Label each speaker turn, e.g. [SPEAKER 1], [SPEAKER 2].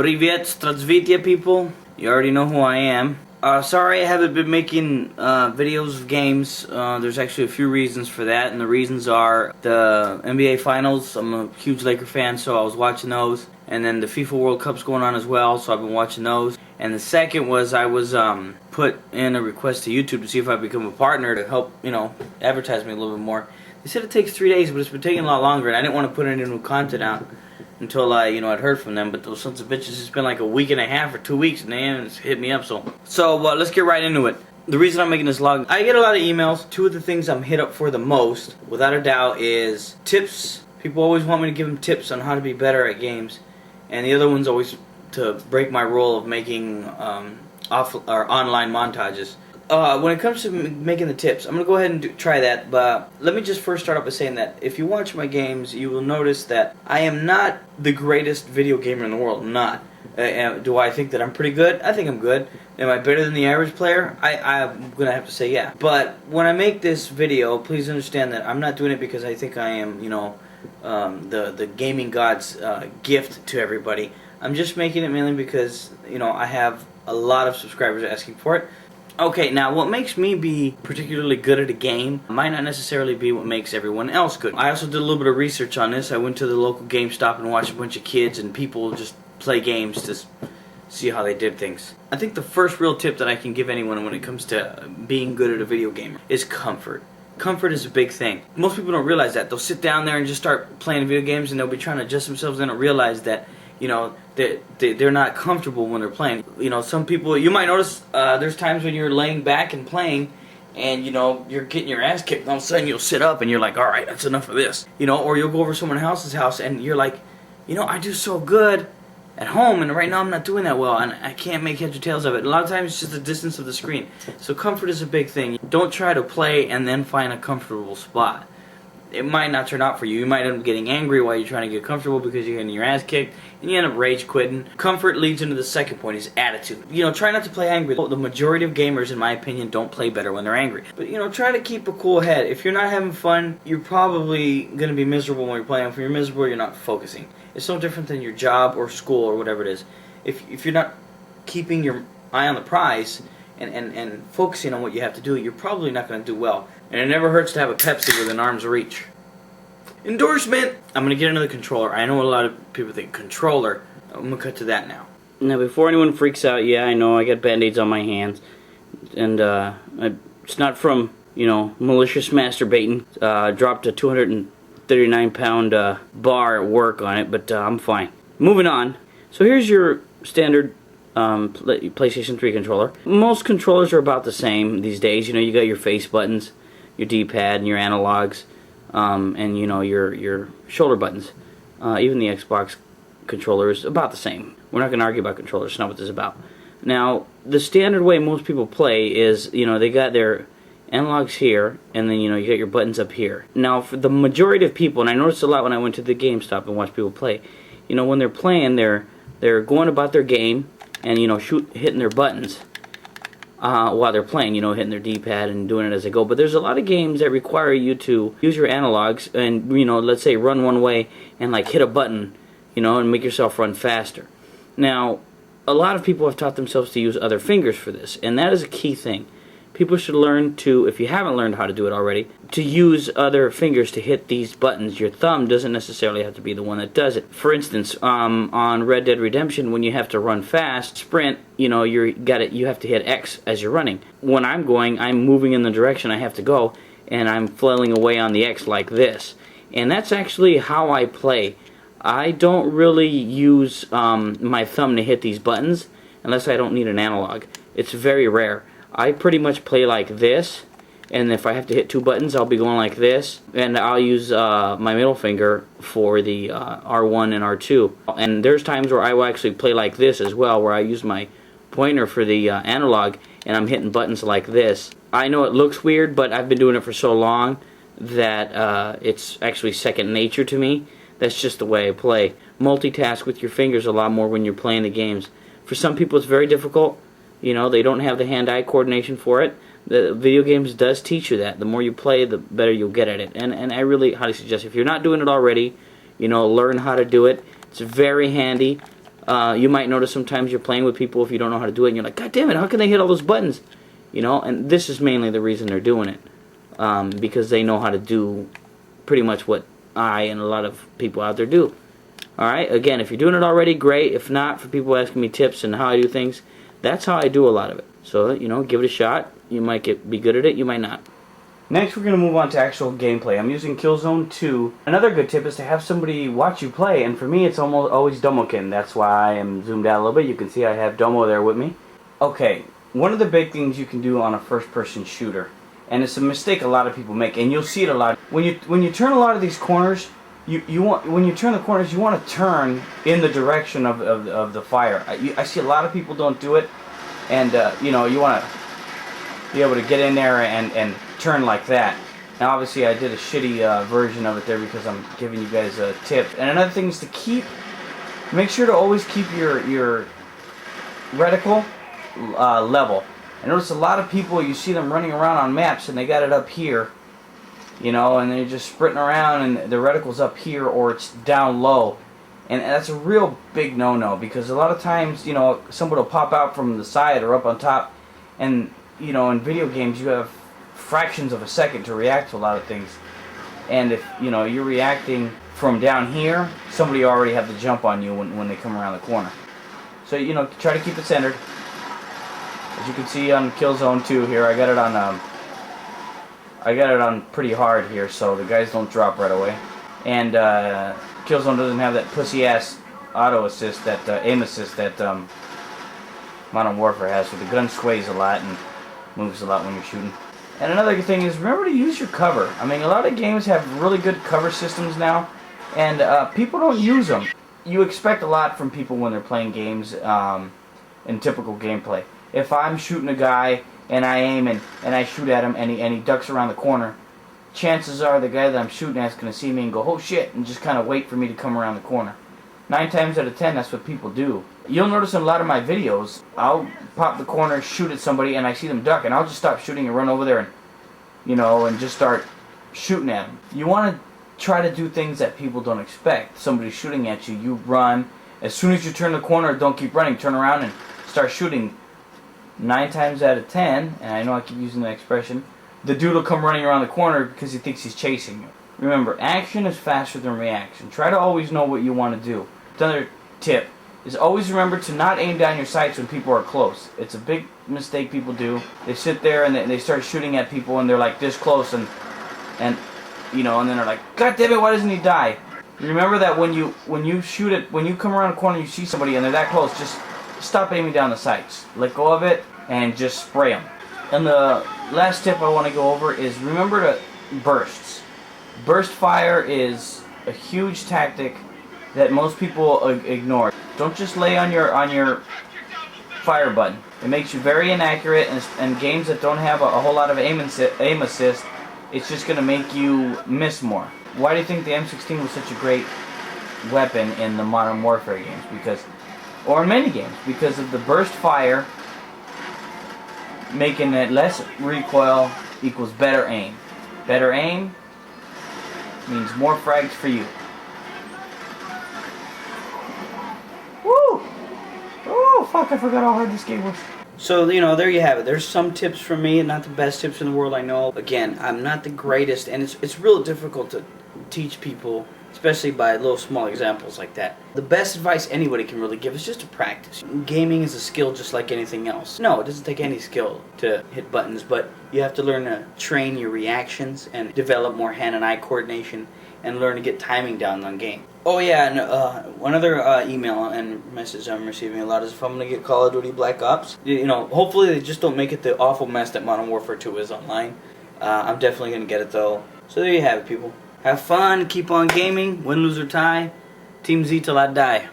[SPEAKER 1] Привет, Zdravstvuyte people. You already know who I am. Sorry I haven't been making videos of games. There's actually a few reasons for that, and the reasons are the NBA Finals. I'm a huge Laker fan, so I was watching those. And then the FIFA World Cup's going on as well, so I've been watching those. And the second was I was put in a request to YouTube to see if I become a partner to help, advertise me a little bit more. They said it takes 3 days, but it's been taking a lot longer, and I didn't want to put any new content out until I'd heard from them. But those sons of bitches, it's been like a week and a half or 2 weeks, and they haven't hit me up. So let's get right into it. The reason I'm making this vlog, I get a lot of emails. Two of the things I'm hit up for the most, without a doubt, is tips. People always want me to give them tips on how to be better at games, and the other one's always to break my role of making online montages. When it comes to making the tips, I'm going to go ahead and try that, but let me just first start off by saying that if you watch my games, you will notice that I am not the greatest video gamer in the world. I'm not. Do I think that I'm pretty good? I think I'm good. Am I better than the average player? I'm going to have to say yeah. But when I make this video, please understand that I'm not doing it because I think I am, the gaming god's gift to everybody. I'm just making it mainly because, I have a lot of subscribers asking for it. Okay, now what makes me be particularly good at a game might not necessarily be what makes everyone else good. I also did a little bit of research on this. I went to the local GameStop and watched a bunch of kids and people just play games to see how they did things. I think the first real tip that I can give anyone when it comes to being good at a video game is comfort. Comfort is a big thing. Most people don't realize that. They'll sit down there and just start playing video games and they'll be trying to adjust themselves and don't realize that they're not comfortable when they're playing. Some people, you might notice there's times when you're laying back and playing and you're getting your ass kicked and all of a sudden you'll sit up and you're like, alright, that's enough of this. Or you'll go over someone else's house and you're like, I do so good at home and right now I'm not doing that well and I can't make heads or tails of it. A lot of times it's just the distance of the screen. So comfort is a big thing. Don't try to play and then find a comfortable spot. It might not turn out for you. You might end up getting angry while you're trying to get comfortable because you're getting your ass kicked and you end up rage quitting. Comfort leads into the second point, is attitude. Try not to play angry. The majority of gamers, in my opinion, don't play better when they're angry. But try to keep a cool head. If you're not having fun, you're probably going to be miserable when you're playing. If you're miserable, you're not focusing. It's no different than your job or school or whatever it is. If you're not keeping your eye on the prize and focusing on what you have to do, you're probably not going to do well. And it never hurts to have a Pepsi within arm's reach. Endorsement! I'm going to get into the controller. I know a lot of people think controller. I'm going to cut to that now. Now before anyone freaks out, yeah, I know I got band-aids on my hands. And it's not from, malicious masturbating. Dropped a 239-pound bar at work on it, but I'm fine. Moving on. So here's your standard PlayStation 3 controller. Most controllers are about the same these days. You got your face buttons, your D-pad, and your analogs, and your shoulder buttons. Even the Xbox controller is about the same. We're not going to argue about controllers. It's not what this is about. Now, the standard way most people play is, they got their analogs here, and then you got your buttons up here. Now, for the majority of people, and I noticed a lot when I went to the GameStop and watched people play, when they're playing, they're going about their game and hitting their buttons while they're playing, hitting their D-pad and doing it as they go. But there's a lot of games that require you to use your analogs and let's say run one way and like hit a button, and make yourself run faster. Now, a lot of people have taught themselves to use other fingers for this, and that is a key thing. People should learn to, if you haven't learned how to do it already, to use other fingers to hit these buttons. Your thumb doesn't necessarily have to be the one that does it. For instance, on Red Dead Redemption, when you have to run fast, sprint, you have to hit X as you're running. When I'm going, I'm moving in the direction I have to go, and I'm flailing away on the X like this. And that's actually how I play. I don't really use my thumb to hit these buttons unless I don't need an analog. It's very rare. I pretty much play like this, and if I have to hit two buttons, I'll be going like this, and I'll use my middle finger for the R1 and R2. And there's times where I will actually play like this as well, where I use my pointer for the analog, and I'm hitting buttons like this. I know it looks weird, but I've been doing it for so long that it's actually second nature to me. That's just the way I play. Multitask with your fingers a lot more when you're playing the games. For some people it's very difficult. They don't have the hand-eye coordination for it. The video games does teach you that. The more you play, the better you'll get at it. And I really highly suggest, if you're not doing it already, learn how to do it. It's very handy. You might notice sometimes you're playing with people if you don't know how to do it, and you're like, God damn it, how can they hit all those buttons? You know, and this is mainly the reason they're doing it, because they know how to do pretty much what I and a lot of people out there do. Alright, again, if you're doing it already, great. If not, for people asking me tips and how I do things, that's how I do a lot of it. So, you know, give it a shot. You might be good at it, you might not. Next, we're going to move on to actual gameplay. I'm using Killzone 2. Another good tip is to have somebody watch you play, and for me, it's almost always Domokin. That's why I am zoomed out a little bit. You can see I have Domo there with me. Okay, one of the big things you can do on a first-person shooter, and it's a mistake a lot of people make, and you'll see it a lot. When you turn a lot of these corners, when you turn the corners, you want to turn in the direction of the fire. I see a lot of people don't do it, and you know, you want to be able to get in there and turn like that. Now, obviously, I did a shitty version of it there because I'm giving you guys a tip. And another thing is to make sure to always keep your reticle level. I notice a lot of people, you see them running around on maps and they got it up here, you know, and they're just sprinting around and the reticle's up here or it's down low. And that's a real big no-no because a lot of times, you know, somebody will pop out from the side or up on top, and, you know, in video games you have fractions of a second to react to a lot of things. And if, you know, you're reacting from down here, somebody already have the jump on you when they come around the corner. So, you know, try to keep it centered. As you can see on Killzone 2 here, I got it on pretty hard here, so the guys don't drop right away. And Killzone doesn't have that pussy-ass auto assist, that aim assist that Modern Warfare has, so the gun sways a lot and moves a lot when you're shooting. And another good thing is, remember to use your cover. I mean, a lot of games have really good cover systems now, and people don't use them. You expect a lot from people when they're playing games in typical gameplay. If I'm shooting a guy and I aim and I shoot at him and he ducks around the corner, chances are the guy that I'm shooting at is going to see me and go, oh shit, and just kind of wait for me to come around the corner. 9 times out of 10, that's what people do. You'll notice in a lot of my videos, I'll pop the corner, shoot at somebody, and I see them duck, and I'll just stop shooting and run over there and, you know, and just start shooting at them. You want to try to do things that people don't expect. Somebody's shooting at you, you run. As soon as you turn the corner, don't keep running, turn around and start shooting. 9 times out of 10, and I know I keep using that expression, the dude will come running around the corner because he thinks he's chasing you. Remember, action is faster than reaction. Try to always know what you want to do. Another tip is always remember to not aim down your sights when people are close. It's a big mistake people do. They sit there and they start shooting at people and they're like this close and you know, and then they're like, God damn it, why doesn't he die? Remember that when you come around a corner, you see somebody and they're that close, just stop aiming down the sights. Let go of it and just spray them. And the last tip I want to go over is remember to bursts. Burst fire is a huge tactic that most people ignore. Don't just lay on your fire button. It makes you very inaccurate, and games that don't have a whole lot of aim assist, it's just going to make you miss more. Why do you think the M16 was such a great weapon in the Modern Warfare games? Or in many games, because of the burst fire, making it less recoil equals better aim. Better aim means more frags for you. Woo! Oh, fuck, I forgot how hard this game was. So, you know, there you have it. There's some tips from me, not the best tips in the world, I know. Again, I'm not the greatest, and it's real difficult to teach people, especially by little small examples like that. The best advice anybody can really give is just to practice. Gaming is a skill just like anything else. No, it doesn't take any skill to hit buttons, but you have to learn to train your reactions and develop more hand and eye coordination and learn to get timing down on game. Oh yeah, and one other email and message I'm receiving a lot is if I'm going to get Call of Duty Black Ops. You know, hopefully they just don't make it the awful mess that Modern Warfare 2 is online. I'm definitely going to get it though. So there you have it, people. Have fun, keep on gaming, win, lose, or tie. Team Z till I die.